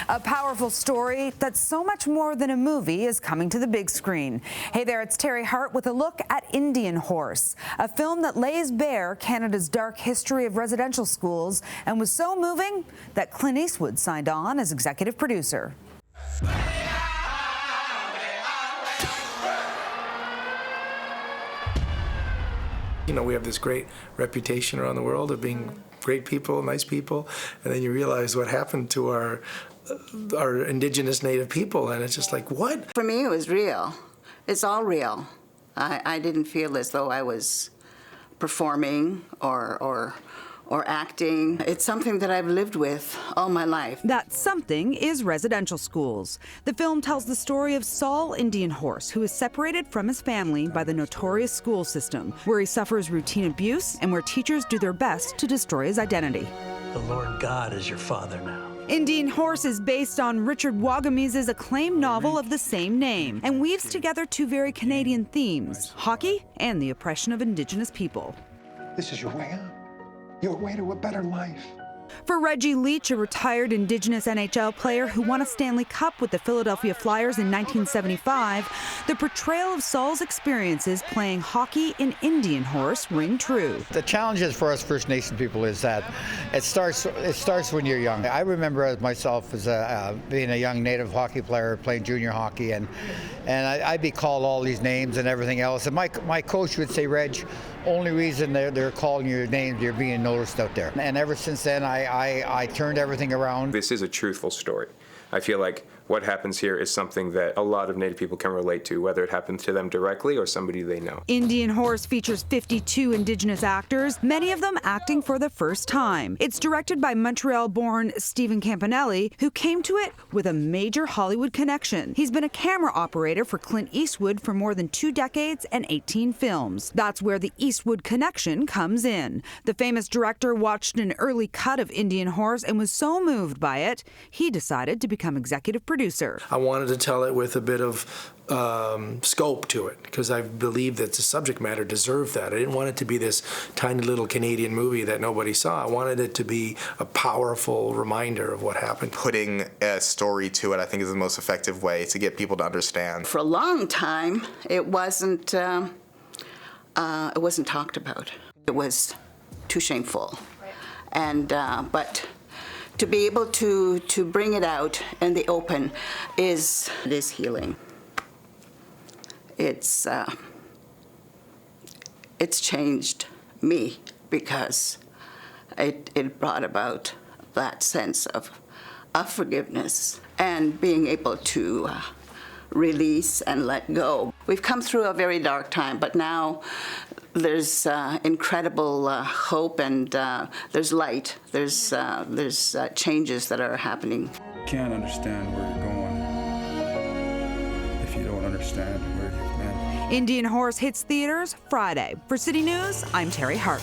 A powerful story that's so much more than a movie is coming to the big screen. Hey there, it's Teri Hart with a look at Indian Horse, a film that lays bare Canada's dark history of residential schools and was so moving that Clint Eastwood signed on as executive producer. You know, we have this great reputation around the world of being great people, nice people, and then you realize what happened to our indigenous native people, and it's just like, what? For me, it was real. It's all real. I didn't feel as though I was performing or acting. It's something that I've lived with all my life. That something is residential schools. The film tells the story of Saul Indian Horse, who is separated from his family by the notorious school system, where he suffers routine abuse and where teachers do their best to destroy his identity. The Lord God is your father now. Indian Horse is based on Richard Wagamese' acclaimed novel of the same name and weaves together two very Canadian themes, hockey and the oppression of Indigenous people. This is your way out. Your way to a better life. For Reggie Leach, a retired Indigenous NHL player who won a Stanley Cup with the Philadelphia Flyers in 1975, the portrayal of Saul's experiences playing hockey in Indian Horse ring true. The challenges for us First Nation people is that it starts when you're young. I remember myself as being a young Native hockey player, playing junior hockey, and I'd be called all these names and everything else. And my coach would say, Reg, only reason they're calling your names, you're being noticed out there. And ever since then, I turned everything around. This is a truthful story. I feel like what happens here is something that a lot of Native people can relate to, whether it happens to them directly or somebody they know. Indian Horse features 52 Indigenous actors, many of them acting for the first time. It's directed by Montreal-born Stephen Campanelli, who came to it with a major Hollywood connection. He's been a camera operator for Clint Eastwood for more than 2 decades and 18 films. That's where the Eastwood connection comes in. The famous director watched an early cut of Indian Horse and was so moved by it, he decided to become executive producer. I wanted to tell it with a bit of scope to it, because I believe that the subject matter deserved that. I didn't want it to be this tiny little Canadian movie that nobody saw. I wanted it to be a powerful reminder of what happened. Putting a story to it, I think, is the most effective way to get people to understand. For a long time, it wasn't talked about. It was too shameful. And but to be able to bring it out in the open is healing. It's changed me, because it brought about that sense of forgiveness and being able to release and let go. We've come through a very dark time, but now there's incredible hope, and there's light. There's changes that are happening. You can't understand where you're going if you don't understand where you've been. Indian Horse hits theaters Friday. For City News, I'm Teri Hart.